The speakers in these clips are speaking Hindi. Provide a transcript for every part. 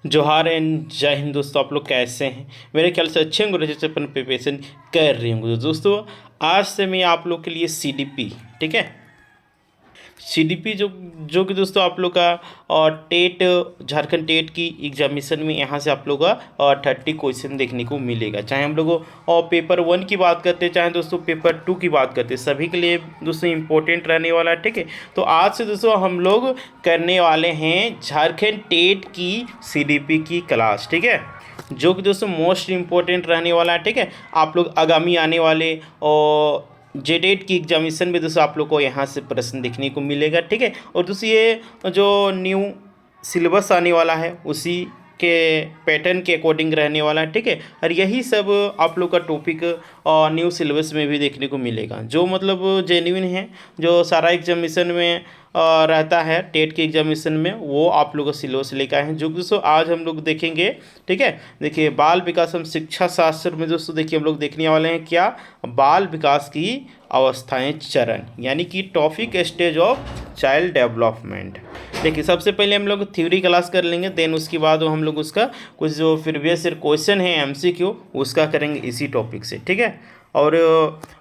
जोहार एंड जय हिंद दोस्तों। आप लोग कैसे हैं? मेरे ख्याल से अच्छे होंगे जैसे अपन प्रिपरेशन कर रहे होंगे। तो दोस्तों आज से मैं आप लोग के लिए सीडीपी, ठीक है, सीडीपी जो जो कि दोस्तों आप लोग का और टेट, झारखंड टेट की एग्जामिनेशन में यहाँ से आप लोग का 30 क्वेश्चन देखने को मिलेगा। चाहे हम लोग और पेपर 1 की बात करते हैं, चाहे दोस्तों पेपर 2 की बात करते हैं, सभी के लिए दोस्तों इम्पोर्टेंट रहने वाला है। ठीक है, तो आज से दोस्तों हम लोग करने वाले हैं झारखंड टेट की सीडीपी की क्लास। ठीक है, जो कि दोस्तों मोस्ट इम्पोर्टेंट रहने वाला है। ठीक है, आप लोग आगामी आने वाले और जेडेट की एग्जामिनेशन में दोस्तों आप लोग को यहाँ से प्रश्न देखने को मिलेगा। ठीक है, और दोस्तों ये जो न्यू सिलेबस आने वाला है उसी के पैटर्न के अकॉर्डिंग रहने वाला है। ठीक है, और यही सब आप लोग का टॉपिक और न्यू सिलेबस में भी देखने को मिलेगा, जो मतलब जेन्युइन है, जो सारा एग्जामिनेशन में रहता है टेट के एग्जामिनेशन में, वो आप लोग का सिलेबस लेकर आए हैं, जो कि दोस्तों आज हम लोग देखेंगे। ठीक है, देखिए बाल विकास हम शिक्षा शास्त्र में दोस्तों देखिए हम लोग देखने वाले हैं क्या, बाल विकास की अवस्थाएं चरण, यानी कि topic stage of child development. देखिए सबसे पहले हम लोग थ्योरी क्लास कर लेंगे, देन उसके बाद हम लोग उसका कुछ जो प्रीवियस ईयर क्वेश्चन है एमसीक्यू उसका करेंगे इसी टॉपिक से। ठीक है, और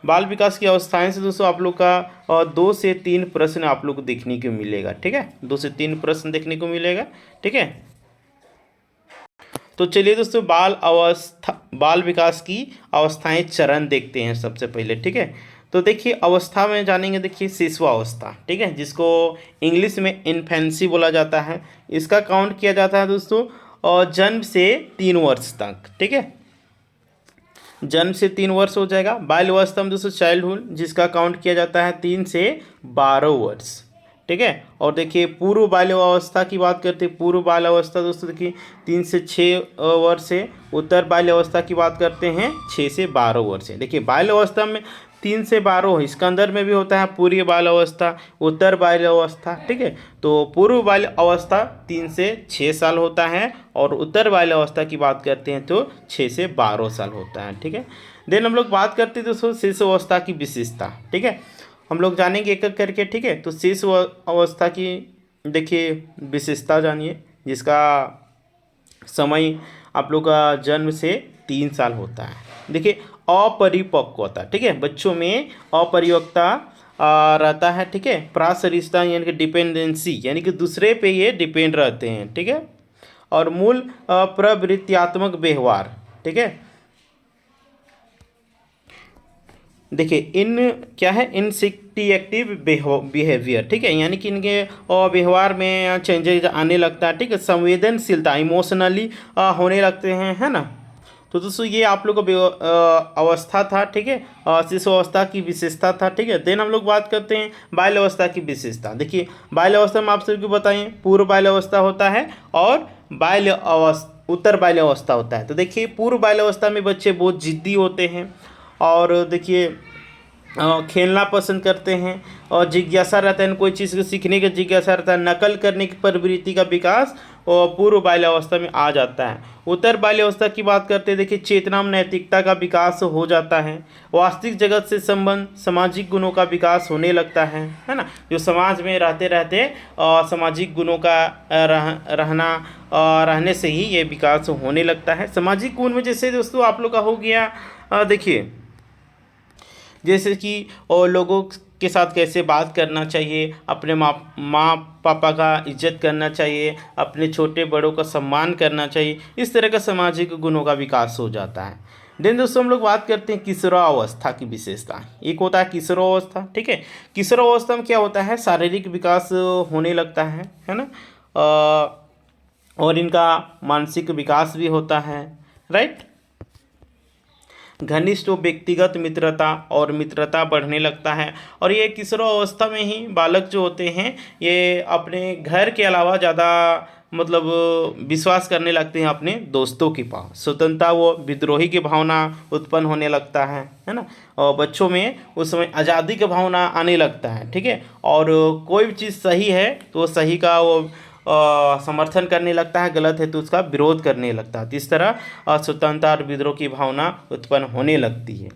बाल विकास की अवस्थाएं से दोस्तों आप लोग का 2 से 3 प्रश्न आप लोग को देखने को मिलेगा। ठीक है, 2 से 3 प्रश्न देखने को मिलेगा। ठीक है, तो चलिए दोस्तों बाल विकास की अवस्थाएं चरण देखते हैं सबसे पहले। ठीक है, तो देखिए अवस्था में जानेंगे, देखिए शिशुअवस्था, ठीक है, जिसको इंग्लिश में इन्फेंसी बोला जाता है। इसका काउंट किया जाता है दोस्तों और जन्म से 3 वर्ष तक। ठीक है, जन्म से 3 वर्ष हो जाएगा। बाल्यावस्था में दोस्तों चाइल्डहुड, जिसका काउंट किया जाता है 3 से 12 वर्ष। ठीक है, और देखिए पूर्व बाल्यावस्था की बात करते हैं, पूर्व बाल्यावस्था दोस्तों देखिए 3 से 6 वर्ष है। उत्तर बाल्यावस्था की बात करते हैं 6 से 12 वर्ष है। देखिए बाल्यावस्था में 3 से 12, इसके अंदर में भी होता है पूर्व बाल्यावस्था, उत्तर बाल्यावस्था। ठीक है, तो पूर्व बाल्यावस्था 3 से 6 साल होता है और उत्तर बाल्यावस्था की बात करते हैं तो 6 से 12 साल होता है। ठीक है, देन हम लोग बात करते हैं दोस्तों शिशुअवस्था की विशेषता। ठीक है, हम लोग जानेंगे एक एक करके। ठीक है, तो शिशु अवस्था की देखिए विशेषता जानिए, जिसका समय आप लोग का जन्म से 3 साल होता है। देखिए अपरिपक्वता, ठीक है, बच्चों में अपरिपक्वता रहता है। ठीक है, प्रासरिष्टा यानी कि डिपेंडेंसी, यानी कि दूसरे पे ये डिपेंड रहते हैं। ठीक है, और मूल प्रवृत्त्यात्मक व्यवहार। ठीक है, देखिए इन क्या है, इनसेक्टिएक्टिव बिहेवियर। ठीक है, यानी कि इनके व्यवहार में चेंजेज आने लगता है। ठीक है, संवेदनशीलता, इमोशनली होने लगते हैं, है ना। तो दोस्तों ये आप लोग का अवस्था था। ठीक है, शिशु अवस्था की विशेषता था। ठीक है, देन हम लोग बात करते हैं बाल्यावस्था की विशेषता। देखिए बाल्यावस्था में आप सभी को बताएं पूर्व बाल्यावस्था होता है और उत्तर बाल्यावस्था होता है। तो देखिए पूर्व बाल्यावस्था में बच्चे बहुत जिद्दी होते हैं और देखिए खेलना पसंद करते हैं और जिज्ञासा रहता है, कोई चीज़ को सीखने का जिज्ञासा रहता है, नकल करने की प्रवृत्ति का विकास और पूर्व बाल्यावस्था में आ जाता है। उत्तर बाल्यावस्था की बात करते हैं, देखिए चेतना में नैतिकता का विकास हो जाता है, वास्तविक जगत से संबंध, सामाजिक गुणों का विकास होने लगता है ना। जो समाज में रहते रहते सामाजिक गुणों का रहने से ही ये विकास होने लगता है। सामाजिक गुण में जैसे दोस्तों आप लोग का हो गया, देखिए जैसे कि और लोगों के साथ कैसे बात करना चाहिए, अपने माँ पापा का इज्जत करना चाहिए, अपने छोटे बड़ों का सम्मान करना चाहिए, इस तरह का सामाजिक गुणों का विकास हो जाता है। देन दोस्तों हम लोग बात करते हैं किशोरावस्था की विशेषता। एक होता है किशोरावस्था। ठीक है, किशोरावस्था में क्या होता है, शारीरिक विकास होने लगता है ना, और इनका मानसिक विकास भी होता है, राइट। घनिष्ठ व्यक्तिगत मित्रता और मित्रता बढ़ने लगता है, और ये किशोरावस्था में ही बालक जो होते हैं ये अपने घर के अलावा ज़्यादा मतलब विश्वास करने लगते हैं अपने दोस्तों के पास। स्वतंत्रता वो विद्रोही की भावना उत्पन्न होने लगता है ना, और बच्चों में उस समय आज़ादी की भावना आने लगता है। ठीक है, और कोई भी चीज़ सही है तो सही का वो समर्थन करने लगता है, गलत है तो उसका विरोध करने लगता है। तो इस तरह स्वतंत्रता और विद्रोह की भावना उत्पन्न होने लगती है।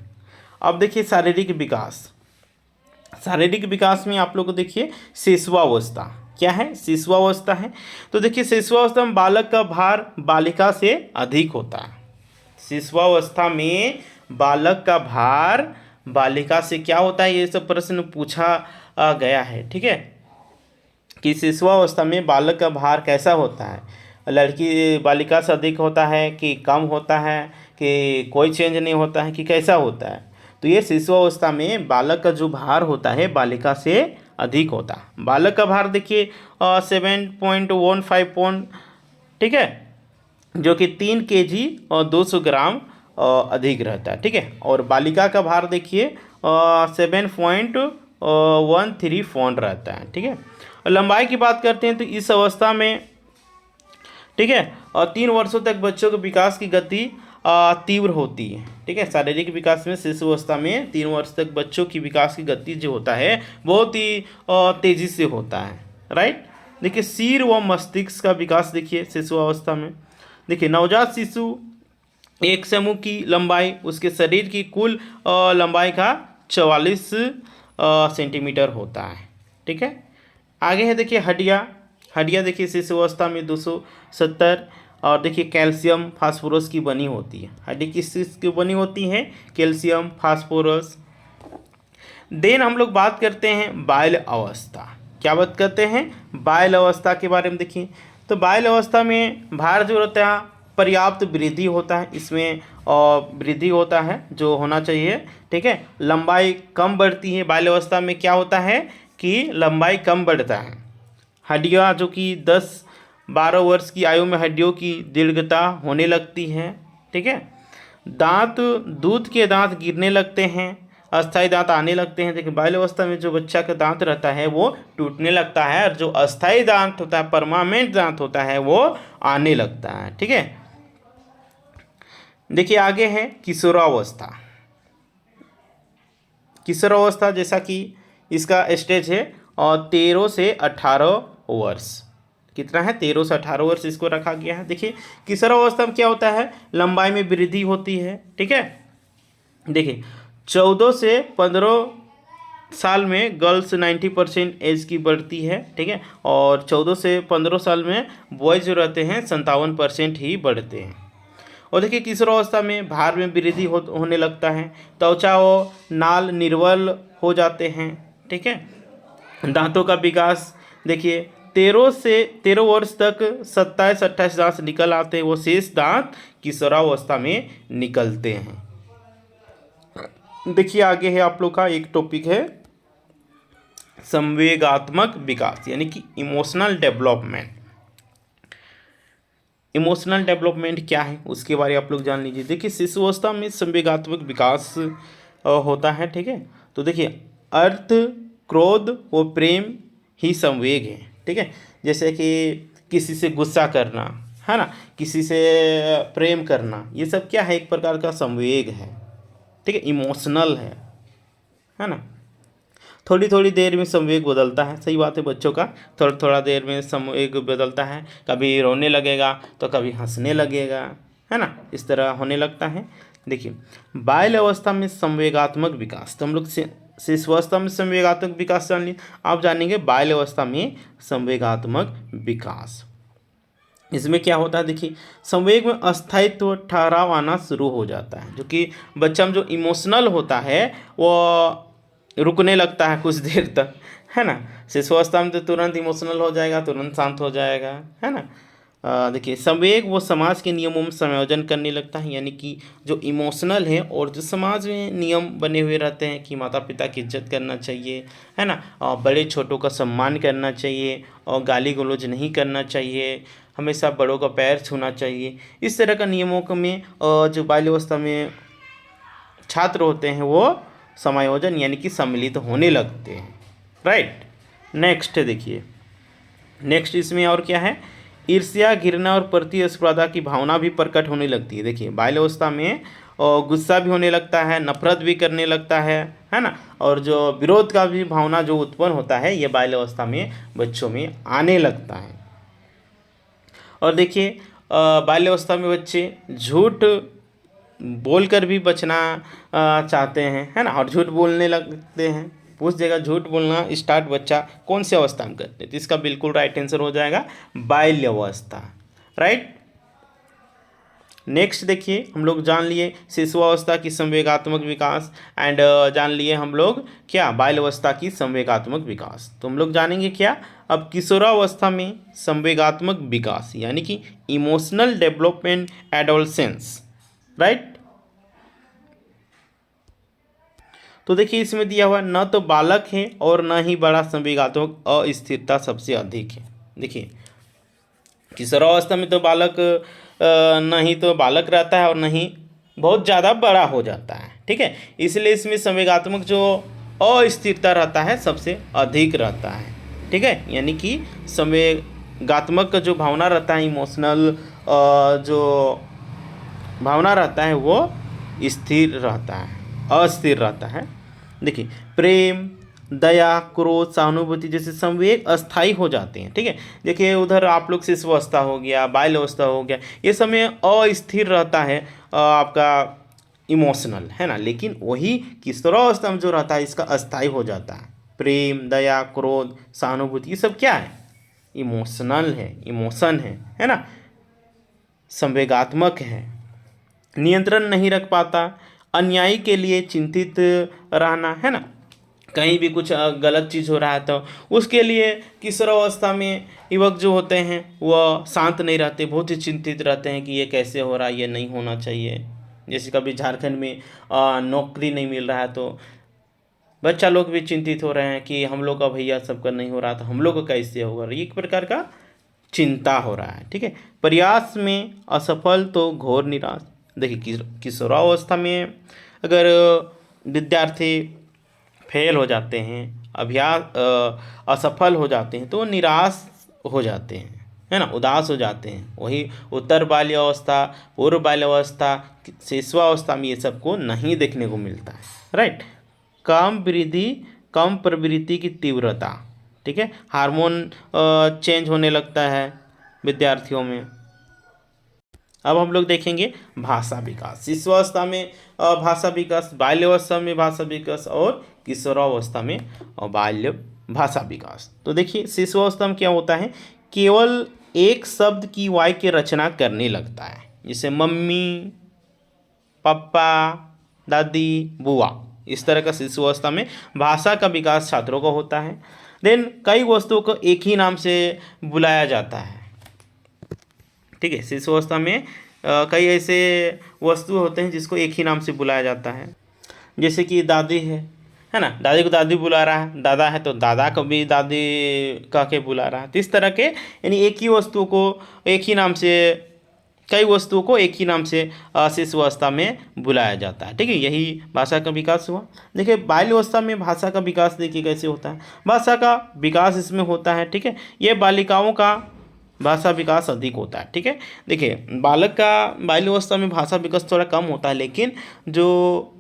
अब देखिए शारीरिक विकास, शारीरिक विकास में आप लोग को देखिए शिशुअवस्था क्या है, शिशुअवस्था है। तो देखिए शिशुअवस्था में बालक का भार बालिका से अधिक होता है। शिशुअवस्था में बालक का भार बालिका से क्या होता है, ये सब प्रश्न पूछा गया है, ठीक है, कि शिशुअवस्था में बालक का भार कैसा होता है, लड़की बालिका से अधिक होता है कि कम होता है, कि कोई चेंज नहीं होता है, कि कैसा होता है। तो ये शिशुअवस्था में बालक का जो भार होता है बालिका से अधिक होता है। बालक का भार देखिए 7.15 पौंड, ठीक है, जो कि 3 kg और 200 ग्राम अधिक रहता है, ठीक है। और बालिका का भार देखिए 7.13 पौंड रहता है, ठीक है। लंबाई की बात करते हैं तो इस अवस्था में, ठीक है, और 3 वर्षों तक बच्चों के विकास की गति तीव्र होती है, ठीक है। शारीरिक विकास में शिशु अवस्था में 3 वर्ष तक बच्चों की विकास की गति जो होता है बहुत ही तेज़ी से होता है, राइट। देखिए सिर व मस्तिष्क का विकास देखिए शिशु अवस्था में। देखिए नवजात शिशु एक समूह की लंबाई उसके शरीर की कुल लंबाई का 44 सेंटीमीटर होता है, ठीक है। आगे है देखिए हड्डियाँ देखिए शिशु अवस्था में 270, और देखिए कैल्शियम फास्फोरस की बनी होती है। हड्डी किस चीज़ की बनी होती है, कैल्शियम फास्फोरस। देन हम लोग बात करते हैं बाल अवस्था। क्या बात करते हैं, बाल अवस्था के बारे में। देखिए तो बाल अवस्था में भार जो रहता है पर्याप्त वृद्धि होता है, इसमें वृद्धि होता है जो होना चाहिए, ठीक है। लंबाई कम बढ़ती है, बाल अवस्था में क्या होता है कि लंबाई कम बढ़ता है। हड्डियाँ जो कि 10-12 वर्ष की आयु में हड्डियों की दीर्घता होने लगती है, ठीक है। दांत, दूध के दांत गिरने लगते हैं, अस्थायी दांत आने लगते हैं। देखिए बाल अवस्था में जो बच्चा का दांत रहता है वो टूटने लगता है, और जो अस्थायी दांत होता है, परमानेंट दांत होता है, वो आने लगता है, ठीक है। देखिए आगे है किशोरावस्था। किशोरावस्था जैसा कि इसका स्टेज है और 13 से 18 वर्ष, कितना है 13 से 18 वर्ष इसको रखा गया है। देखिए किशोरावस्था में क्या होता है, लंबाई में वृद्धि होती है, ठीक है। देखिए 14 से 15 साल में गर्ल्स 90% एज की बढ़ती है, ठीक है, और 14 से 15 साल में बॉयज जो रहते हैं 57% ही बढ़ते हैं। और देखिए किशोरावस्था में भार में वृद्धि होने लगता है, त्वचा व नाल निर्बल हो जाते हैं, ठीक है। दांतों का विकास देखिए 13 वर्ष तक 27-28 दांत निकल आते हैं, वो शेष दांत किशोरावस्था में निकलते हैं। देखिए आगे है आप लोग का एक टॉपिक है संवेगात्मक विकास, यानी कि इमोशनल डेवलपमेंट। इमोशनल डेवलपमेंट क्या है उसके बारे में आप लोग जान लीजिए। देखिए शिशुअवस्था में संवेगात्मक विकास होता है, ठीक है। तो देखिए अर्थ, क्रोध व प्रेम ही संवेग है, ठीक है। जैसे कि किसी से गुस्सा करना है ना, किसी से प्रेम करना, ये सब क्या है, एक प्रकार का संवेग है, ठीक है, इमोशनल है ना। थोड़ी थोड़ी देर में संवेग बदलता है, सही बात है बच्चों का, थोड़ा थोड़ा देर में संवेग बदलता है, कभी रोने लगेगा तो कभी हंसने लगेगा, है ना, इस तरह होने लगता है। देखिए बाल अवस्था में संवेगात्मक विकास, तो हम लोग शिशुअवस्था में संवेगात्मक विकास जान लिए, आप जानेंगे बाल अवस्था में संवेगात्मक विकास। इसमें क्या होता है, देखिए संवेग में अस्थायित्व ठहराव आना शुरू हो जाता है, जो कि बच्चा में जो इमोशनल होता है वो रुकने लगता है कुछ देर तक, है ना। शिशुअवस्था में तो तुरंत इमोशनल हो जाएगा, तुरंत शांत हो जाएगा, है ना। देखिए संवेग वो समाज के नियमों में संयोजन करने लगता है, यानी कि जो इमोशनल है और जो समाज में नियम बने हुए रहते हैं कि माता पिता की इज्जत करना चाहिए, है ना, बड़े छोटों का सम्मान करना चाहिए, और गाली गलौज नहीं करना चाहिए, हमेशा बड़ों का पैर छूना चाहिए, इस तरह का नियमों में जो बाल्यावस्था में छात्र होते हैं वो समायोजन यानी कि सम्मिलित होने लगते हैं, राइट। नेक्स्ट देखिए, नेक्स्ट इसमें और क्या है, ईर्ष्या, घृणा और प्रतिस्पर्धा की भावना भी प्रकट होने लगती है। देखिए बाल्यावस्था में गुस्सा भी होने लगता है, नफरत भी करने लगता है ना, और जो विरोध का भी भावना जो उत्पन्न होता है ये बाल्यावस्था में बच्चों में आने लगता है। और देखिए बाल्यावस्था में बच्चे झूठ बोलकर भी बचना चाहते हैं, है ना, और झूठ बोलने लगते हैं, पूछ देगा झूठ बोलना स्टार्ट बच्चा कौन सी अवस्था में करते हैं, तो इसका बिल्कुल राइट आंसर हो जाएगा बाल्यावस्था। राइट। नेक्स्ट देखिए, हम लोग जान लिए शिशुअवस्था की संवेगात्मक विकास एंड जान लिए हम लोग क्या बाल्यावस्था की संवेगात्मक विकास। तो हम लोग जानेंगे क्या अब किशोरावस्था में संवेगात्मक विकास यानी कि इमोशनल डेवलपमेंट एडोलसेंस। राइट। तो देखिए इसमें दिया हुआ न तो बालक है और न ही बड़ा संवेगात्मक अस्थिरता सबसे अधिक है। देखिए किशोरावस्था में तो बालक न ही तो बालक रहता है और न ही बहुत ज़्यादा बड़ा हो जाता है। ठीक है, इसलिए इसमें संवेगात्मक जो अस्थिरता रहता है सबसे अधिक रहता है। ठीक है, यानी कि संवेगात्मक का जो भावना रहता है, इमोशनल जो भावना रहता है वो स्थिर रहता है, अस्थिर रहता है। देखिए प्रेम, दया, क्रोध, सहानुभूति जैसे संवेग अस्थायी हो जाते हैं। ठीक है, देखिए उधर आप लोग शिशुअवस्था हो गया, बाल्यावस्था हो गया, ये समय अस्थिर रहता है आपका इमोशनल, है ना, लेकिन वही किशोरावस्था में जो रहता है इसका अस्थायी हो जाता है। प्रेम, दया, क्रोध, सहानुभूति ये सब क्या है, इमोशनल है, इमोशन है ना, संवेगात्मक है, नियंत्रण नहीं रख पाता, अन्यायी के लिए चिंतित रहना, है ना, कहीं भी कुछ गलत चीज़ हो रहा है तो उसके लिए किशोरावस्था में युवक जो होते हैं वह शांत नहीं रहते, बहुत ही चिंतित रहते हैं कि ये कैसे हो रहा है, ये नहीं होना चाहिए। जैसे कभी झारखंड में नौकरी नहीं मिल रहा है तो बच्चा लोग भी चिंतित हो रहे हैं कि हम लोग का भैया सबका नहीं हो रहा तो हम लोग का कैसे होगा, एक प्रकार का चिंता हो रहा है। ठीक है, प्रयास में असफल तो घोर निराश। देखिए किशोरावस्था में अगर विद्यार्थी फेल हो जाते हैं, अभ्यास असफल हो जाते हैं तो निराश हो जाते हैं, है ना, उदास हो जाते हैं। वही उत्तर बाल्यावस्था, पूर्व बाल्यावस्था, शिशुअवस्था में ये सबको नहीं देखने को मिलता है। राइट। कम प्रवृत्ति की तीव्रता। ठीक है, हार्मोन चेंज होने लगता है विद्यार्थियों में। अब हम लोग देखेंगे भाषा विकास। शिशुअवस्था में भाषा विकास, बाल्यावस्था में भाषा विकास और किशोरावस्था में बाल्य भाषा विकास। तो देखिए शिशुअवस्था में क्या होता है, केवल एक शब्द की वाक्य रचना करने लगता है, जैसे मम्मी, पापा, दादी, बुआ, इस तरह का शिशुअवस्था में भाषा का विकास छात्रों को होता है। देन कई वस्तुओं को एक ही नाम से बुलाया जाता है। ठीक है, शिशुअवस्था में कई ऐसे वस्तु होते हैं जिसको एक ही नाम से बुलाया जाता है, जैसे कि दादी है ना, दादी को दादी बुला रहा है, दादा है तो दादा को भी दादी कह के बुला रहा है। तो इस तरह के यानी एक ही वस्तु को एक ही नाम से, कई वस्तुओं को एक ही नाम से शिशुअवस्था में बुलाया जाता है। ठीक है, यही भाषा का विकास हुआ। देखिए बाल्यावस्था में भाषा का विकास देखिए कैसे होता है, भाषा का विकास इसमें होता है। ठीक है, ये बालिकाओं का भाषा विकास अधिक होता है। ठीक है, देखिए बालक का बाल्यावस्था में भाषा विकास थोड़ा कम होता है, लेकिन जो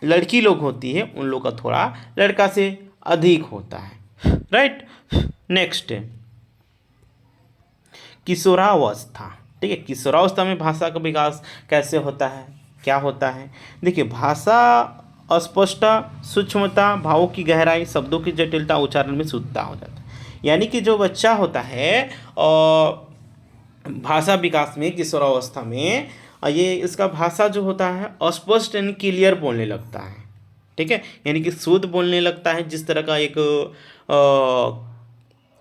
लड़की लोग होती है उन लोग का थोड़ा लड़का से अधिक होता है। राइट। नेक्स्ट किशोरावस्था। ठीक है, किशोरावस्था में भाषा का विकास कैसे होता है, क्या होता है। देखिए भाषा अस्पष्टता, सूक्ष्मता, भावों की गहराई, शब्दों की जटिलता, उच्चारण में शुद्धता हो जाता है। यानी कि जो बच्चा होता है भाषा विकास में किशोरावस्था में ये इसका भाषा जो होता है अस्पष्ट एंड क्लियर बोलने लगता है। ठीक है, यानी कि शुद्ध बोलने लगता है, जिस तरह का एक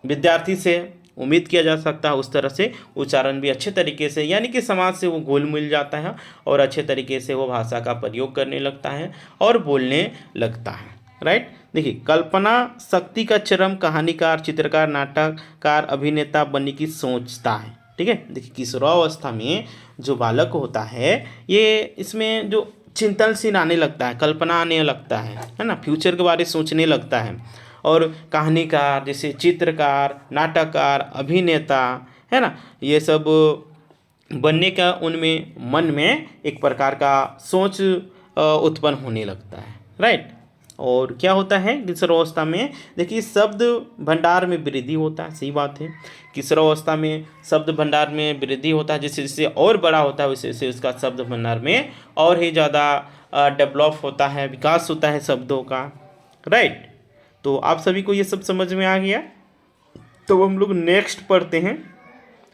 विद्यार्थी से उम्मीद किया जा सकता है उस तरह से उच्चारण भी अच्छे तरीके से, यानी कि समाज से वो घुल मिल जाता है और अच्छे तरीके से वो भाषा का प्रयोग करने लगता है और बोलने लगता है। राइट। देखिए कल्पना शक्ति का चरम कहानीकार, चित्रकार, नाटककार, अभिनेता बनने की सोचता है। ठीक है, देखिए किशोरावस्था में जो बालक होता है ये इसमें जो चिंतनशील आने लगता है, कल्पना आने लगता है ना, फ्यूचर के बारे में सोचने लगता है, और कहानीकार जैसे चित्रकार, नाटककार, अभिनेता, है ना, ये सब बनने का उनमें मन में एक प्रकार का सोच उत्पन्न होने लगता है। राइट। और क्या होता है किशोरावस्था में, देखिए शब्द भंडार में वृद्धि होता है। सही बात है, किशोरावस्था में शब्द भंडार में वृद्धि होता है, जैसे जैसे और बड़ा होता है वैसे वैसे उसका शब्द भंडार में और ही ज़्यादा डेवलप होता है, विकास होता है शब्दों का। राइट। तो आप सभी को ये सब समझ में आ गया। तो हम लोग नेक्स्ट पढ़ते हैं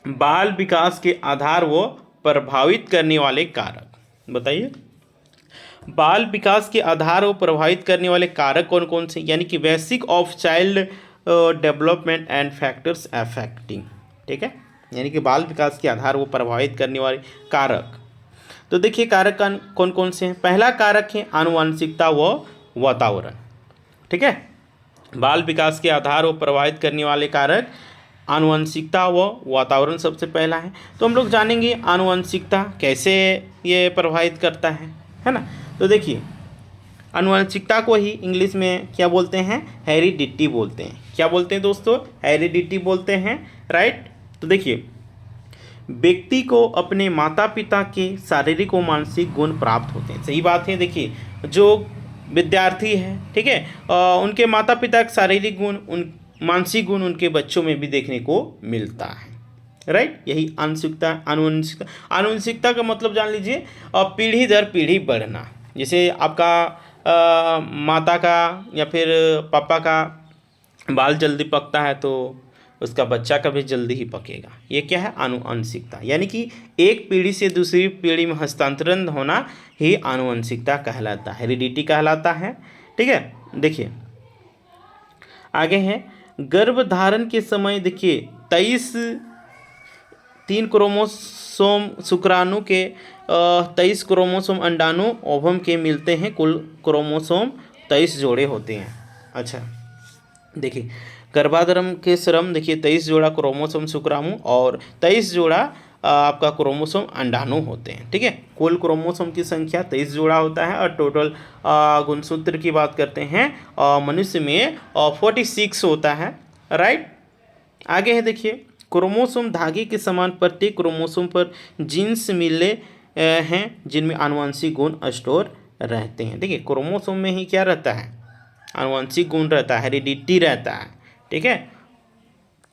बाल विकास के आधार व प्रभावित करने वाले कारक। बताइए, बाल विकास के आधार को प्रभावित करने वाले कारक कौन कौन से, यानी कि basic of child development and factors affecting. ठीक है, यानी कि बाल विकास के आधार को प्रभावित करने वाले कारक। तो देखिए कारक कौन कौन से हैं। पहला कारक है आनुवंशिकता व वातावरण। ठीक है, बाल विकास के आधार को प्रभावित करने वाले कारक आनुवंशिकता व वातावरण सबसे पहला है। तो हम लोग जानेंगे आनुवंशिकता कैसे ये प्रभावित करता है ना। तो देखिए आनुवंशिकता को ही इंग्लिश में क्या बोलते हैं, हेरिडिटी बोलते हैं। क्या बोलते हैं दोस्तों, हेरिडिटी बोलते हैं, राइट। तो देखिए व्यक्ति को अपने माता पिता के शारीरिक व मानसिक गुण प्राप्त होते हैं। सही बात है। देखिए जो विद्यार्थी है, ठीक है, उनके माता पिता के शारीरिक गुण, उन मानसिक गुण उनके बच्चों में भी देखने को मिलता है, राइट। यही आनुवंशिकता का मतलब जान लीजिए, पीढ़ी दर पीढ़ी बढ़ना। जैसे आपका माता का या फिर पापा का बाल जल्दी पकता है तो उसका बच्चा का भी जल्दी ही पकेगा। ये क्या है, आनुवंशिकता। यानी कि एक पीढ़ी से दूसरी पीढ़ी में हस्तांतरण होना ही आनुवंशिकता कहलाता है, हेरिडिटी कहलाता है। ठीक है, देखिए आगे है गर्भधारण के समय। देखिए 3 क्रोमोसोम शुक्राणु के 23 क्रोमोसोम अंडाणु ओवम के मिलते हैं। कुल क्रोमोसोम 23 जोड़े होते हैं। अच्छा देखिए गर्भाधारण के श्रम, देखिए 23 जोड़ा क्रोमोसोम शुक्राणु और 23 जोड़ा आपका क्रोमोसोम अंडाणु होते हैं। ठीक है, कुल क्रोमोसोम की संख्या 23 जोड़ा होता है। और टोटल गुणसूत्र की बात करते हैं मनुष्य में 46 होता है, राइट। आगे है देखिए क्रोमोसोम धागे के समान प्रत्येक क्रोमोसोम पर जीन्स मिले हैं जिनमें आनुवंशिक गुण स्टोर रहते हैं। देखिए क्रोमोसोम में ही क्या रहता है, आनुवंशिक गुण रहता है, हेरिडिटी रहता है। ठीक है,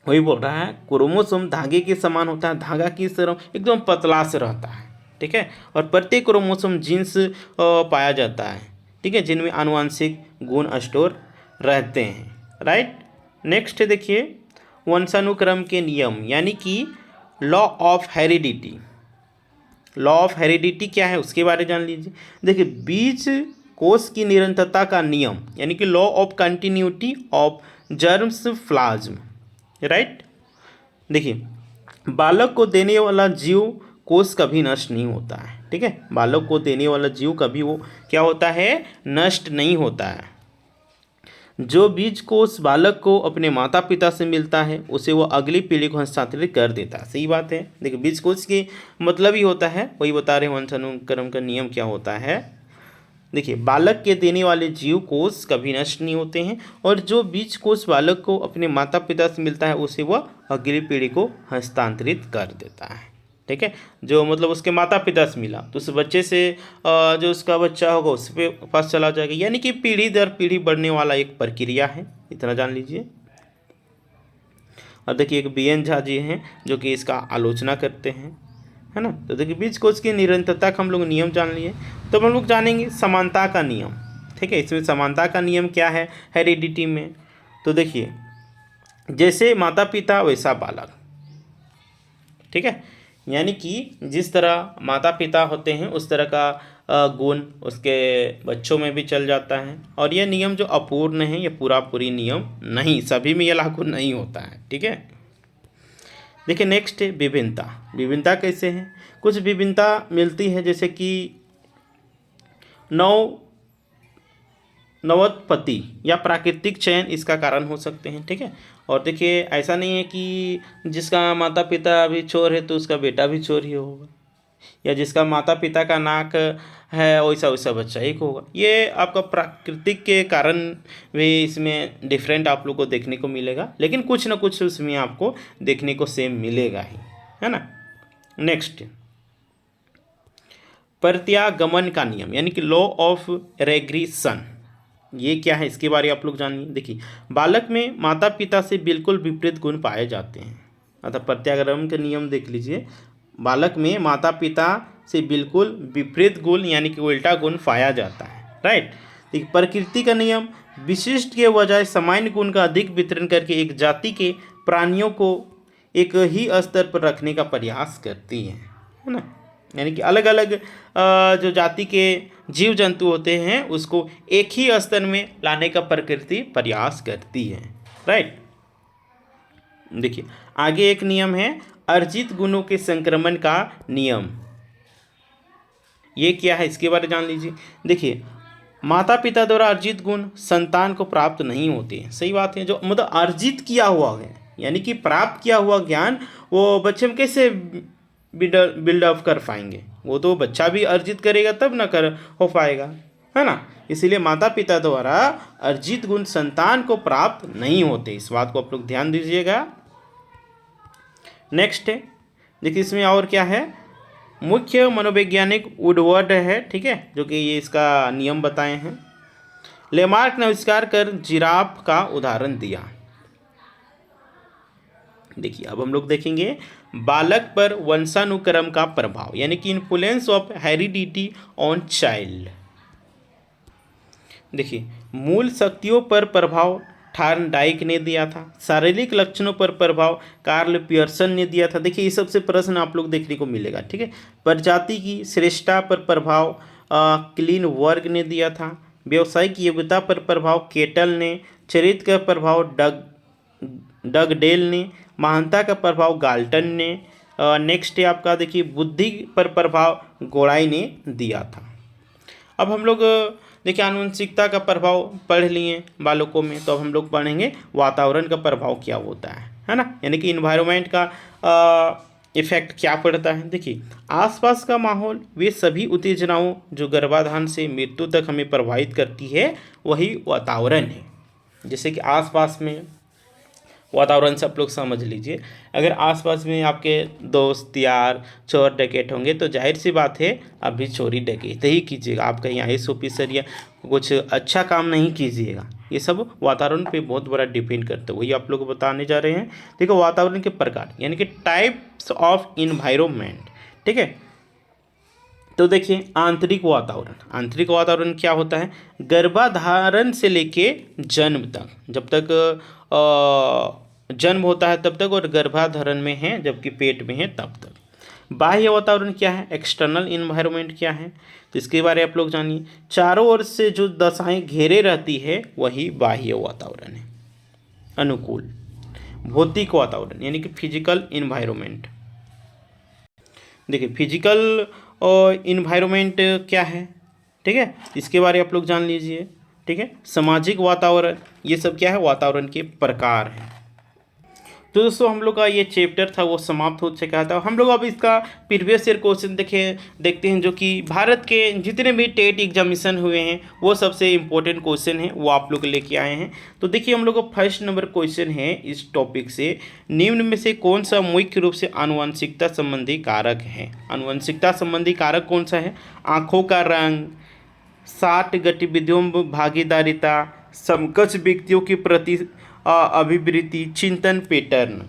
वही बोल रहा है क्रोमोसोम धागे के समान होता है, धागा की तरह एकदम पतला से रहता है। ठीक है, और प्रत्येक क्रोमोसोम जीन्स पाया जाता है, ठीक है, जिनमें आनुवंशिक गुण स्टोर रहते हैं, राइट। नेक्स्ट देखिए वंशानुक्रम के नियम, यानी कि law of heredity. Law of heredity क्या है उसके बारे में जान लीजिए। देखिए बीज कोष की निरंतरता का नियम, यानी कि law of continuity of germs plasm, right. देखिए बालक को देने वाला जीव कोष कभी नष्ट नहीं होता है। ठीक है, बालक को देने वाला जीव कभी वो क्या होता है, नष्ट नहीं होता है। जो बीज कोष बालक को अपने माता पिता से मिलता है उसे वो अगली पीढ़ी को हस्तांतरित कर देता है। सही बात है। देखिए बीज कोष की मतलब ही होता है, वही बता रहे हैं वंशानुक्रम का नियम क्या होता है। देखिए बालक के देने वाले जीव कोष कभी नष्ट नहीं होते हैं और जो बीज कोष बालक को अपने माता पिता से मिलता है उसे वह अगली पीढ़ी को हस्तांतरित कर देता है। ठीक है, जो मतलब उसके माता पिता से मिला तो उस बच्चे से जो उसका बच्चा होगा उस पे पास चला जाएगा। यानी कि पीढ़ी दर पीढ़ी बढ़ने वाला एक प्रक्रिया है, इतना जान लीजिए। और देखिए एक BN झा जी हैं जो कि इसका आलोचना करते हैं, है ना। तो देखिए बीज कोष की निरंतरता का हम लोग नियम जान लिए। तो हम लोग जानेंगे समानता का नियम। ठीक है, इसमें समानता का नियम क्या है हेरिडिटी में। तो देखिए जैसे माता पिता वैसा बालक। ठीक है, यानी कि जिस तरह माता पिता होते हैं उस तरह का गुण उसके बच्चों में भी चल जाता है। और यह नियम जो अपूर्ण है ये पूरा पूरी नियम नहीं, सभी में यह लागू नहीं होता है। ठीक है, देखिए नेक्स्ट है विभिन्नता। विभिन्नता कैसे है, कुछ विभिन्नता मिलती है जैसे कि नवोत्पत्ति या प्राकृतिक चयन इसका कारण हो सकते हैं। ठीक है, और देखिए ऐसा नहीं है कि जिसका माता पिता भी चोर है तो उसका बेटा भी चोर ही होगा, या जिसका माता पिता का नाक है वैसा वैसा बच्चा ही होगा। ये आपका प्राकृतिक के कारण भी इसमें डिफरेंट आप लोग को देखने को मिलेगा, लेकिन कुछ ना कुछ उसमें आपको देखने को सेम मिलेगा ही, है ना। नेक्स्ट प्रत्यागमन का नियम, यानी कि लॉ ऑफ रेग्रेशन। ये क्या है इसके बारे में आप लोग जानिए। देखिए बालक में माता पिता से बिल्कुल विपरीत गुण पाए जाते हैं, अतः प्रत्यागमन का नियम देख लीजिए। बालक में माता पिता से बिल्कुल विपरीत गुण यानी कि उल्टा गुण पाया जाता है, राइट। देखिए प्रकृति का नियम, विशिष्ट के बजाय सामान्य गुण का अधिक वितरण करके एक जाति के प्राणियों को एक ही स्तर पर रखने का प्रयास करती है ना। यानी कि अलग अलग जो जाति के जीव जंतु होते हैं उसको एक ही स्तर में लाने का प्रकृति प्रयास करती है। राइट। देखिए आगे एक नियम है अर्जित गुणों के संक्रमण का नियम। ये क्या है इसके बारे में जान लीजिए। देखिए माता पिता द्वारा अर्जित गुण संतान को प्राप्त नहीं होते हैं। सही बात है। जो मतलब अर्जित किया हुआ है यानी कि प्राप्त किया हुआ ज्ञान वो बच्चे में कैसे बिल्डअप कर पाएंगे। वो तो बच्चा भी अर्जित करेगा तब ना कर हो पाएगा, है ना। इसीलिए माता पिता द्वारा अर्जित गुण संतान को प्राप्त नहीं होते। इस बात को आप लोग ध्यान दीजिएगा। नेक्स्ट है देखिए इसमें और क्या है, मुख्य मनोवैज्ञानिक वुडवर्ड है, ठीक है, जो कि ये इसका नियम बताए हैं। लेमार्क ने आविष्कार कर जिराफ का उदाहरण दिया। देखिए अब हम लोग देखेंगे बालक पर वंशानुक्रम का प्रभाव यानी कि influence of heredity on child. देखिए मूल शक्तियों पर प्रभाव थार्नडाइक ने दिया था। शारीरिक लक्षणों पर प्रभाव कार्ल पियर्सन ने दिया था। देखिए ये सबसे प्रश्न आप लोग देखने को मिलेगा, ठीक है। प्रजाति की श्रेष्ठता पर प्रभाव क्लीन वर्ग ने दिया था। व्यवसायिक योग्यता पर प्रभाव केटल ने। चरित्र का प्रभाव डगडेल ने। महानता का प्रभाव गाल्टन ने। नेक्स्ट है आपका देखिए बुद्धि पर प्रभाव गोड़ाई ने दिया था। अब हम लोग देखिए आनुवंशिकता का प्रभाव पढ़ लिए बालकों में, तो अब हम लोग पढ़ेंगे वातावरण का प्रभाव क्या होता है ना। यानी कि इन्वायरमेंट का इफेक्ट क्या पड़ता है। देखिए आसपास का माहौल वे सभी उत्तेजनाओं जो गर्भाधान से मृत्यु तक हमें प्रभावित करती है वही वातावरण है। जैसे कि आसपास में वातावरण से आप लोग समझ लीजिए, अगर आसपास में आपके दोस्त यार चोर डकैत होंगे तो जाहिर सी बात है आप भी चोरी डकैत ही कीजिएगा। आप कहीं IAS ऑफिसर या कुछ अच्छा काम नहीं कीजिएगा। ये सब वातावरण पे बहुत बड़ा डिपेंड करता है, वही आप लोग को बताने जा रहे हैं। देखो वातावरण के प्रकार यानी कि टाइप्स ऑफ इन्वायरमेंट, ठीक है। तो देखिए आंतरिक वातावरण, आंतरिक वातावरण क्या होता है, गर्भाधारण से लेके जन्म तक, जब तक जन्म होता है तब तक और गर्भाधारण में है जबकि पेट में है तब तक। बाह्य वातावरण क्या है, एक्सटर्नल इन्वायरमेंट क्या है, तो इसके बारे में आप लोग जानिए। चारों ओर से जो दशाएं घेरे रहती है वही बाह्य वातावरण है। अनुकूल भौतिक वातावरण यानी कि फिजिकल इन्वायरमेंट। देखिए फिजिकल इन्वायरमेंट क्या है, ठीक है, इसके बारे में आप लोग जान लीजिए, ठीक है। सामाजिक वातावरण, ये सब क्या है, वातावरण के प्रकार हैं। तो दोस्तों हम लोग का ये चैप्टर था वो समाप्त हो चुका था। हम लोग अब इसका प्रीवियस ईयर क्वेश्चन देखते हैं, जो कि भारत के जितने भी टेट एग्जामिनेशन हुए हैं वो सबसे इम्पोर्टेंट क्वेश्चन है वो आप लोग लेके आए हैं। तो देखिए हम लोग का फर्स्ट नंबर क्वेश्चन है इस टॉपिक से, निम्न में से कौन सा मुख्य रूप से आनुवंशिकता संबंधी कारक है। आनुवंशिकता संबंधी कारक कौन सा है, आँखों का रंग, 60 गतिविधियों में भागीदारिता, समकक्ष व्यक्तियों के प्रति अभिवृत्ति, चिंतन पैटर्न।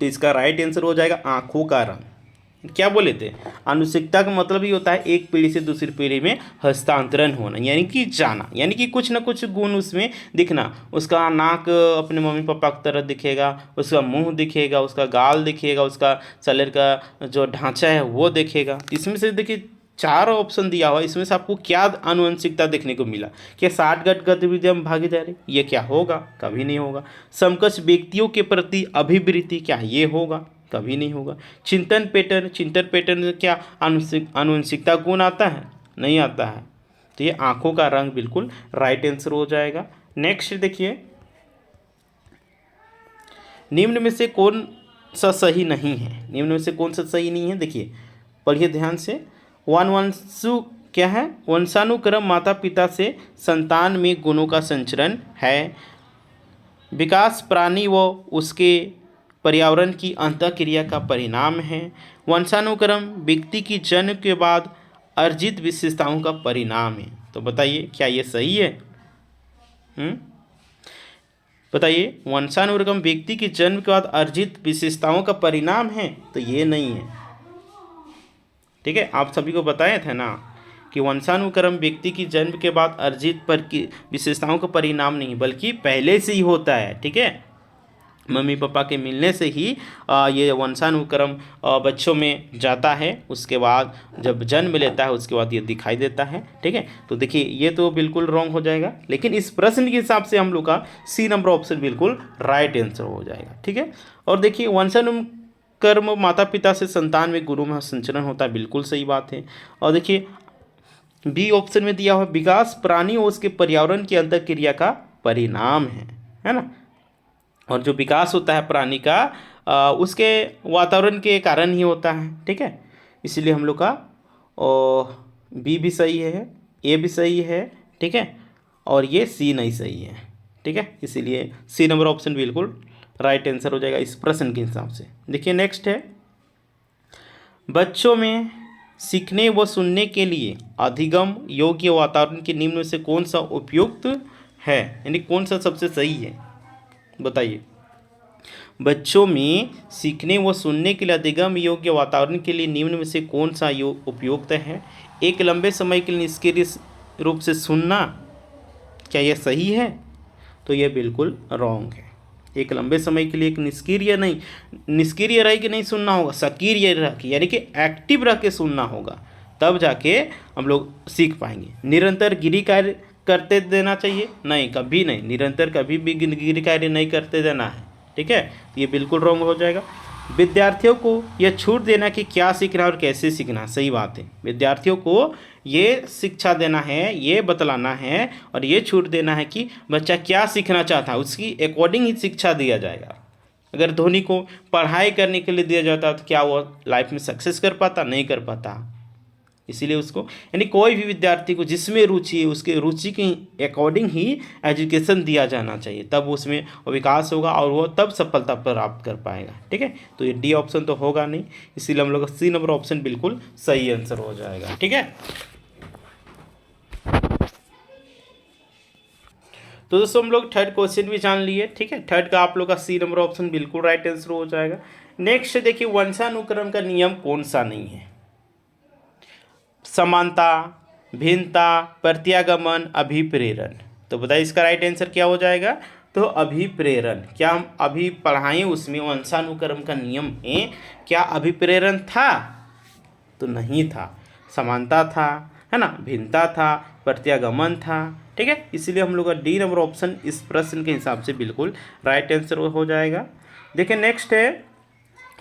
तो इसका राइट आंसर हो जाएगा आँखों का रंग। क्या बोले थे, आनुवंशिकता का मतलब ही होता है एक पीढ़ी से दूसरी पीढ़ी में हस्तांतरण होना, यानी कि जाना, यानी कि कुछ ना कुछ गुण उसमें दिखना। उसका नाक अपने मम्मी पापा की तरह दिखेगा, उसका मुंह दिखेगा, उसका गाल दिखेगा, उसका शरीर का जो ढांचा है वो दिखेगा। इसमें से देखिए 4 ऑप्शन दिया हुआ, इसमें से आपको क्या आनुवंशिकता देखने को मिला। क्या 60 गतिविधियों में भागीदारी, ये क्या होगा, कभी नहीं होगा। समकक्ष व्यक्तियों के प्रति अभिवृत्ति, क्या ये होगा, कभी नहीं होगा। चिंतन पैटर्न, चिंतन पैटर्न क्या आनुवंशिकता गुण आता है, नहीं आता है। तो ये आंखों का रंग बिल्कुल राइट आंसर हो जाएगा। नेक्स्ट देखिए, निम्न में से कौन सा सही नहीं है, निम्न में से कौन सा सही नहीं है, देखिए पढ़िए ध्यान से। वंशु क्या है, वंशानुक्रम माता पिता से संतान में गुणों का संचरण है। विकास प्राणी व उसके पर्यावरण की अंतःक्रिया का परिणाम है। वंशानुक्रम व्यक्ति की जन्म के बाद अर्जित विशेषताओं का परिणाम है। तो बताइए क्या ये सही है? बताइए, वंशानुक्रम व्यक्ति की जन्म के बाद अर्जित विशेषताओं का परिणाम है, तो ये नहीं है। ठीक है, आप सभी को बताए थे ना कि वंशानुक्रम व्यक्ति की जन्म के बाद अर्जित पर की विशेषताओं का परिणाम नहीं बल्कि पहले से ही होता है। ठीक है, मम्मी पापा के मिलने से ही ये वंशानुक्रम बच्चों में जाता है, उसके बाद जब जन्म लेता है उसके बाद ये दिखाई देता है। ठीक है, तो देखिए ये तो बिल्कुल रॉन्ग हो जाएगा, लेकिन इस प्रश्न के हिसाब से हम लोग का सी नंबर ऑप्शन बिल्कुल राइट आंसर हो जाएगा। ठीक है, और देखिए वंशानुक्रम माता पिता से संतान में गुणों में संचरण होता है, बिल्कुल सही बात है। और देखिए बी ऑप्शन में दिया हुआ विकास प्राणी और उसके पर्यावरण की अंतःक्रिया का परिणाम है ना। और जो विकास होता है प्राणी का उसके वातावरण के कारण ही होता है। ठीक है, इसीलिए हम लोग का बी भी सही है, ए भी सही है। ठीक है, और ये सी नहीं सही है। ठीक है, इसीलिए सी नंबर ऑप्शन बिल्कुल राइट आंसर हो जाएगा इस प्रश्न के हिसाब से। देखिए नेक्स्ट है, बच्चों में सीखने व सुनने के लिए अधिगम योग्य वातावरण के निम्न में से कौन सा उपयुक्त है, यानी कौन सा सबसे सही है, बताइए। बच्चों में सीखने व सुनने के लिए अधिगम योग्य वातावरण के लिए निम्न में से कौन सा उपयुक्त है। एक लंबे समय के लिए निष्क्रिय रूप से सुनना, क्या यह सही है? तो यह बिल्कुल रॉन्ग है। एक लंबे समय के लिए एक निष्क्रिय रह के नहीं सुनना होगा, सक्रिय रह के यानी कि एक्टिव रह के सुनना होगा, तब जाके हम लोग सीख पाएंगे। निरंतर गृह कार्य करते देना चाहिए? नहीं, कभी नहीं, निरंतर कभी भी गृह कार्य नहीं करते देना है। ठीक है, ये बिल्कुल रॉन्ग हो जाएगा। विद्यार्थियों को यह छूट देना कि क्या सीखना और कैसे सीखना, सही बात है। विद्यार्थियों को ये शिक्षा देना है, ये बतलाना है और ये छूट देना है कि बच्चा क्या सीखना चाहता है, उसकी अकॉर्डिंग ही शिक्षा दिया जाएगा। अगर धोनी को पढ़ाई करने के लिए दिया जाता तो क्या वो लाइफ में सक्सेस कर पाता? नहीं कर पाता। इसीलिए उसको, यानी कोई भी विद्यार्थी को जिसमें रुचि है उसके रुचि के अकॉर्डिंग ही एजुकेशन दिया जाना चाहिए, तब उसमें विकास होगा और वो तब सफलता प्राप्त कर पाएगा। ठीक है, तो ये डी ऑप्शन तो होगा नहीं, इसीलिए हम लोग का सी नंबर ऑप्शन बिल्कुल सही आंसर हो जाएगा। ठीक है, तो दोस्तों हम लोग थर्ड क्वेश्चन भी जान लिए। ठीक है, थर्ड का आप लोग का सी नंबर ऑप्शन बिल्कुल राइट आंसर हो जाएगा। नेक्स्ट देखिए, वंशानुक्रम का नियम कौन सा नहीं है? समानता, भिन्नता, प्रत्यागमन, अभिप्रेरण। तो बताइए इसका राइट आंसर क्या हो जाएगा? तो अभिप्रेरण। क्या हम अभी पढ़ाएं उसमें वंशानुक्रम का नियम है, क्या अभिप्रेरण था? तो नहीं था, समानता था, है ना, भिन्नता था, प्रत्यागमन था। ठीक है, इसलिए हम लोग का डी नंबर ऑप्शन इस प्रश्न के हिसाब से बिल्कुल राइट आंसर हो जाएगा। देखिए नेक्स्ट है,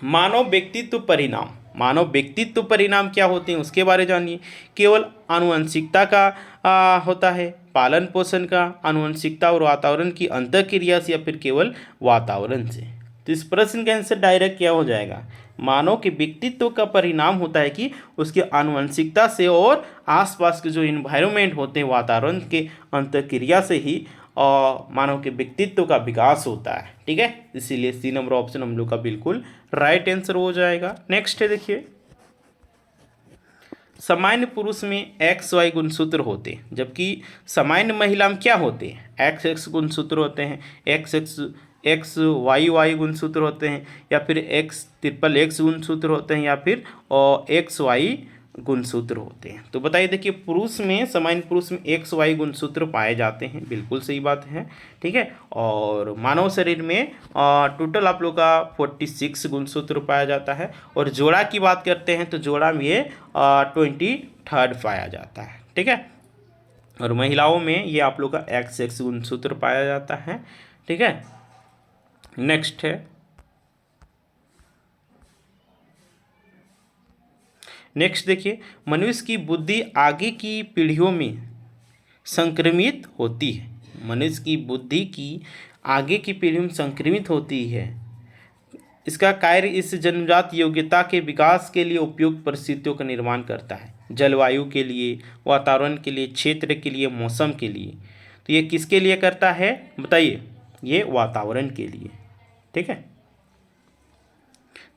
मानव व्यक्तित्व परिणाम। मानव व्यक्तित्व परिणाम क्या होते हैं उसके बारे जानिए। केवल आनुवंशिकता का होता है, पालन पोषण का, आनुवंशिकता और वातावरण की अंतःक्रिया से, या फिर केवल वातावरण से। तो इस प्रश्न का आंसर डायरेक्ट क्या हो जाएगा? मानव के व्यक्तित्व का परिणाम होता है कि उसके आनुवंशिकता से और आसपास के जो इन्वायरमेंट होते हैं वातावरण के अंतःक्रिया से ही और मानव के व्यक्तित्व का विकास होता है। ठीक है, इसीलिए सी नंबर ऑप्शन हम लोग का बिल्कुल राइट आंसर हो जाएगा। नेक्स्ट है देखिए, सामान्य पुरुष में एक्स वाई गुणसूत्र होते हैं, जबकि सामान्य महिला में क्या होते हैं? एक्स एक्स गुणसूत्र होते हैं, एक्स वाई वाई गुणसूत्र होते हैं, या फिर एक्स ट्रिपल एक्स गुणसूत्र होते हैं, या फिर एक्स वाई गुणसूत्र होते हैं। तो बताइए देखिए, पुरुष में, सामान्य पुरुष में एक्स वाई गुणसूत्र पाए जाते हैं, बिल्कुल सही बात है। ठीक है, और मानव शरीर में टोटल आप लोग का 46 गुणसूत्र पाया जाता है, और जोड़ा की बात करते हैं तो जोड़ा में ये 23 पाया जाता है। ठीक है, और महिलाओं में ये आप लोग का एक्स एक्स गुणसूत्र पाया जाता है। ठीक है, नेक्स्ट है, नेक्स्ट देखिए, मनुष्य की बुद्धि आगे की पीढ़ियों में संक्रमित होती है। मनुष्य की बुद्धि की आगे की पीढ़ियों में संक्रमित होती है। इसका कार्य इस जन्मजात योग्यता के विकास के लिए उपयुक्त परिस्थितियों का निर्माण करता है, जलवायु के लिए, वातावरण के लिए, क्षेत्र के लिए, मौसम के लिए। तो ये किसके लिए करता है बताइए? ये वातावरण के लिए। ठीक है,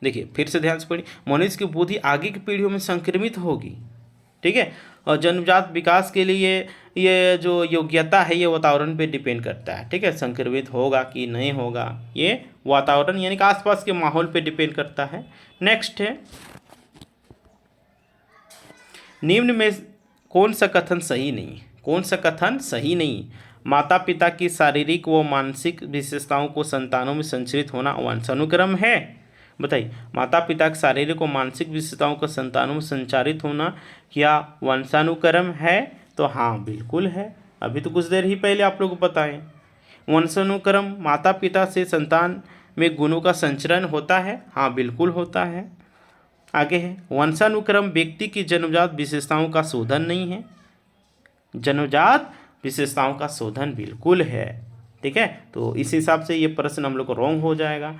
देखिए फिर से ध्यान से पढ़िए, मनुष्य की बुद्धि आगे की पीढ़ियों में संक्रमित होगी। ठीक है, और जन्मजात विकास के लिए ये जो योग्यता है ये वातावरण पे डिपेंड करता है। ठीक है, संक्रमित होगा कि नहीं होगा ये वातावरण यानी कि आसपास के माहौल पे डिपेंड करता है। नेक्स्ट है, निम्न में कौन सा कथन सही नहीं है? कौन सा कथन सही नहीं? माता पिता की शारीरिक व मानसिक विशेषताओं को संतानों में संचरित होना वंशानुक्रम है। बताइए, माता पिता की शारीरिक व मानसिक विशेषताओं का संतानों में संचारित होना क्या वंशानुक्रम है? तो हाँ, बिल्कुल है। अभी तो कुछ देर ही पहले आप लोग को पता है। वंशानुक्रम माता पिता से संतान में गुणों का संचरण होता है। हाँ, बिल्कुल होता है। आगे है, वंशानुक्रम व्यक्ति की जन्मजात विशेषताओं का शोधन नहीं है। जन्मजात विशेषताओं का शोधन बिल्कुल है। ठीक है, तो इस हिसाब से ये प्रश्न हम लोग को रॉन्ग हो जाएगा।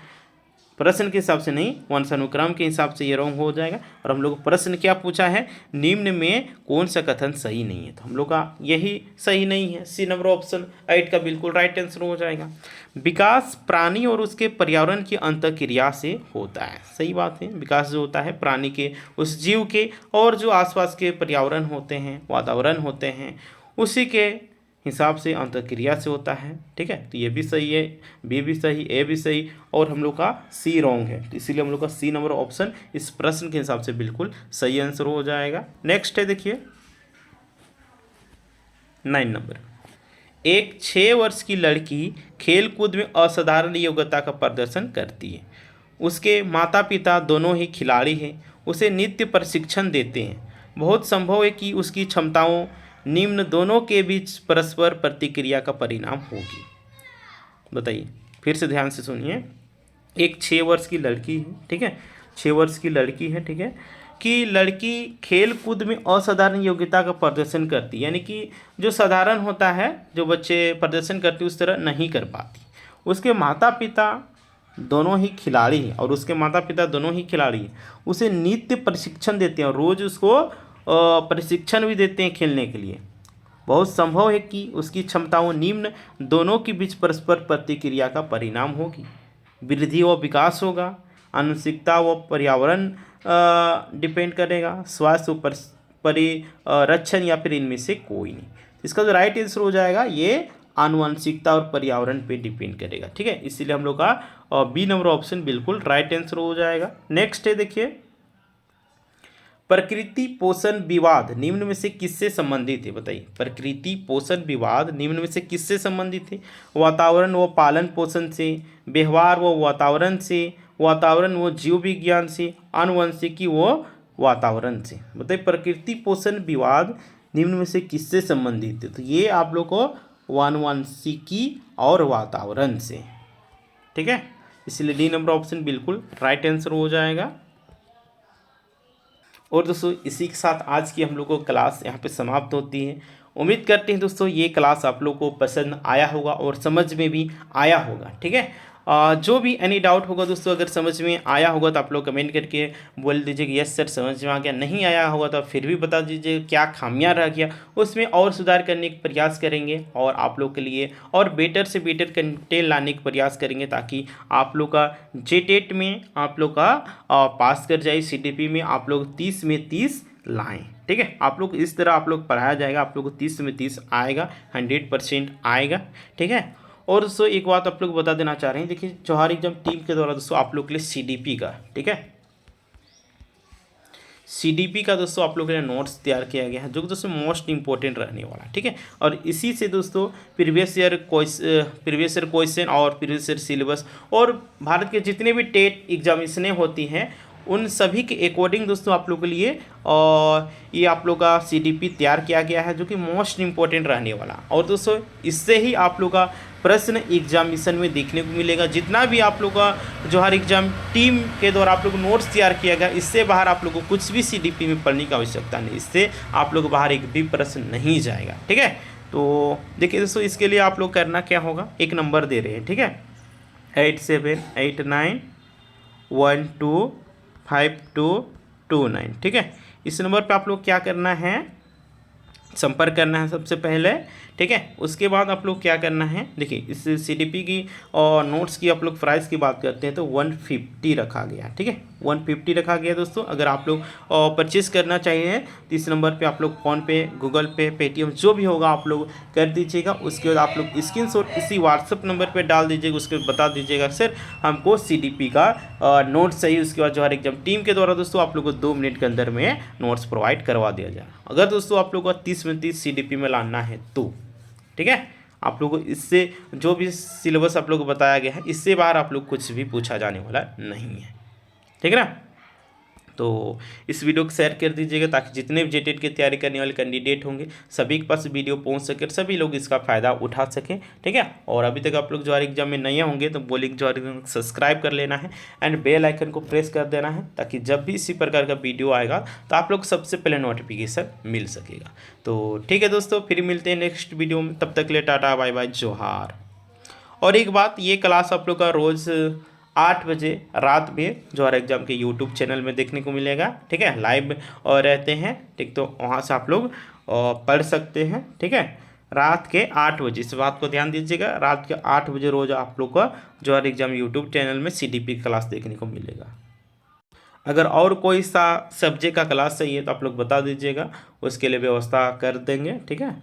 प्रश्न के हिसाब से नहीं, वंशानुक्रम के हिसाब से ये रॉन्ग हो जाएगा। और हम लोग प्रश्न क्या पूछा है, निम्न में कौन सा कथन सही नहीं है? तो हम लोग का यही सही नहीं है, सी नंबर ऑप्शन 8 का बिल्कुल राइट आंसर हो जाएगा। विकास प्राणी और उसके पर्यावरण की अंतःक्रिया से होता है। सही बात है, विकास जो होता है प्राणी के, उस जीव के, और जो आसपास के पर्यावरण होते हैं, वातावरण होते हैं, उसी के हिसाब से अंतःक्रिया से होता है। ठीक है, तो ये भी सही है, बी भी सही, ए भी सही, और हम लोग का सी रॉन्ग है। तो इसीलिए हम लोग का सी नंबर ऑप्शन इस प्रश्न के हिसाब से बिल्कुल सही आंसर हो जाएगा। नेक्स्ट है, देखिए 9 नंबर। एक 6 वर्ष की लड़की खेल कूद में असाधारण योग्यता का प्रदर्शन करती है। उसके माता पिता दोनों ही खिलाड़ी हैं, उसे नित्य प्रशिक्षण देते हैं। बहुत संभव है कि उसकी क्षमताओं निम्न दोनों के बीच परस्पर प्रतिक्रिया का परिणाम होगी। बताइए, फिर से ध्यान से सुनिए। एक 6 वर्ष की लड़की है, ठीक है, 6 वर्ष की लड़की है, ठीक है, कि लड़की खेल कूद में असाधारण योग्यता का प्रदर्शन करती है, यानी कि जो साधारण होता है, जो बच्चे प्रदर्शन करते उस तरह नहीं कर पाती। उसके माता पिता दोनों ही खिलाड़ी हैं, और उसके माता पिता दोनों ही खिलाड़ी हैं, उसे नित्य प्रशिक्षण देते हैं और रोज़ उसको प्रशिक्षण भी देते हैं खेलने के लिए। बहुत संभव है कि उसकी क्षमताओं निम्न दोनों के बीच परस्पर प्रतिक्रिया का परिणाम होगी। वृद्धि व विकास होगा, आनुवंशिकता व पर्यावरण डिपेंड करेगा, स्वास्थ्य व परिरक्षण, या फिर इनमें से कोई नहीं। इसका जो राइट आंसर हो जाएगा ये आनुवंशिकता और पर्यावरण पे डिपेंड करेगा। ठीक है, इसीलिए हम लोग का बी नंबर ऑप्शन बिल्कुल राइट आंसर हो जाएगा। नेक्स्ट है, देखिए प्रकृति पोषण विवाद निम्न में से किससे संबंधित है? बताइए, प्रकृति पोषण विवाद निम्न में से किससे संबंधित है? वातावरण व पालन पोषण से, व्यवहार व वातावरण से, वातावरण व जीव विज्ञान से, आनुवंशिकी व वातावरण से। बताइए, प्रकृति पोषण विवाद निम्न में से किससे संबंधित है? तो ये आप लोग को आनुवंशिकी और वातावरण से। ठीक है, इसलिए डी नंबर ऑप्शन बिल्कुल राइट आंसर हो जाएगा। और दोस्तों, इसी के साथ आज की हम लोग को क्लास यहाँ पे समाप्त होती है। उम्मीद करते हैं दोस्तों ये क्लास आप लोग को पसंद आया होगा और समझ में भी आया होगा। ठीक है, जो भी एनी डाउट होगा दोस्तों, अगर समझ में आया होगा तो आप लोग कमेंट करके बोल दीजिए कि यस सर समझ में आ गया। नहीं आया होगा तो फिर भी बता दीजिए क्या खामियां रह गया, उसमें और सुधार करने का प्रयास करेंगे और आप लोग के लिए और बेटर से बेटर कंटेंट लाने का प्रयास करेंगे, ताकि आप लोग का जेटेट में आप लोग का पास कर जाए, CDP में आप लोग 30 में 30 लाएँ। ठीक है, आप लोग इस तरह आप लोग पढ़ाया जाएगा, आप लोग को 30 में 30 आएगा, 100% आएगा। ठीक है, और दोस्तों एक बात आप लोग बता देना चाह रहे हैं, देखिए जौहर एग्जाम टीम के द्वारा दोस्तों आप लोग के लिए CDP का, ठीक है, CDP का दोस्तों आप लोग के लिए नोट्स तैयार किया गया है, जो कि दोस्तों मोस्ट इंपॉर्टेंट रहने वाला है। ठीक है, और इसी से दोस्तों प्रीवियस ईयर क्वेश्चन और प्रीवियस ईयर सिलेबस और भारत के जितने भी टेट एग्जामिनेशनें होती हैं उन सभी के अकॉर्डिंग दोस्तों आप लोग के लिए और ये आप लोग का CDP तैयार किया गया है, जो कि मोस्ट इंपॉर्टेंट रहने वाला। और दोस्तों इससे ही आप लोग का प्रश्न एग्जामिनेशन में देखने को मिलेगा। जितना भी आप लोग का जौहर एग्जाम टीम के द्वारा आप लोग नोट्स तैयार किया गया, इससे बाहर आप लोग को कुछ भी CDP में पढ़ने की आवश्यकता नहीं, इससे आप लोग बाहर एक भी प्रश्न नहीं जाएगा। ठीक है, तो देखिए दोस्तों इसके लिए आप लोग करना क्या होगा, एक नंबर दे रहे हैं, ठीक है, 8789125229। ठीक है, इस नंबर पे आप लोग क्या करना है, संपर्क करना है सबसे पहले। ठीक है, उसके बाद आप लोग क्या करना है, देखिए इस CDP की और नोट्स की आप लोग प्राइस की बात करते हैं तो 150 रखा गया। ठीक है, 150 रखा गया दोस्तों। अगर आप लोग परचेस करना चाहिए तो इस नंबर पे आप लोग फ़ोनपे, गूगल पे, पेटीएम जो भी होगा आप लोग कर दीजिएगा। उसके बाद आप लोग स्क्रीनशॉट इसी व्हाट्सअप नंबर पे डाल दीजिएगा। उसके बाद बता दीजिएगा सर हमको CDP का नोट्स चाहिए। उसके बाद जो हर एग्जाम टीम के द्वारा दोस्तों आप लोग को 2 मिनट के अंदर में नोट्स प्रोवाइड करवा दिया जाए। अगर दोस्तों आप लोग को 30 में 30 CDP में लाना है तो ठीक है, आप लोग को इससे जो भी सिलेबस आप लोग को बताया गया है इससे बाहर आप लोग कुछ भी पूछा जाने वाला नहीं है, ठीक है ना। तो इस वीडियो को शेयर कर दीजिएगा ताकि जितने भी जेटेट की तैयारी करने वाले कैंडिडेट होंगे सभी के पास वीडियो पहुंच सके, सभी लोग इसका फ़ायदा उठा सकें, ठीक है। और अभी तक आप लोग जो एग्जाम में नए होंगे तो बोलिए जो सब्सक्राइब कर लेना है एंड बेल आइकन को प्रेस कर देना है ताकि जब भी इसी प्रकार का वीडियो आएगा तो आप लोग सबसे पहले नोटिफिकेशन मिल सकेगा। तो ठीक है दोस्तों, फिर मिलते हैं नेक्स्ट वीडियो में, तब तक के लिए टाटा बाय बाय जोहार। और एक बात, ये क्लास आप लोग का रोज़ 8 बजे रात में जो एग्जाम के यूट्यूब चैनल में देखने को मिलेगा, ठीक है। लाइव और रहते हैं, ठीक, तो वहाँ से आप लोग पढ़ सकते हैं, ठीक है। रात के 8 बजे, इस बात को ध्यान दीजिएगा, रात के 8 बजे रोज़ आप लोग का जो एग्जाम यूट्यूब चैनल में CDP क्लास देखने को मिलेगा। अगर और कोई सा सब्जेक्ट का क्लास चाहिए तो आप लोग बता दीजिएगा, उसके लिए व्यवस्था कर देंगे, ठीक है।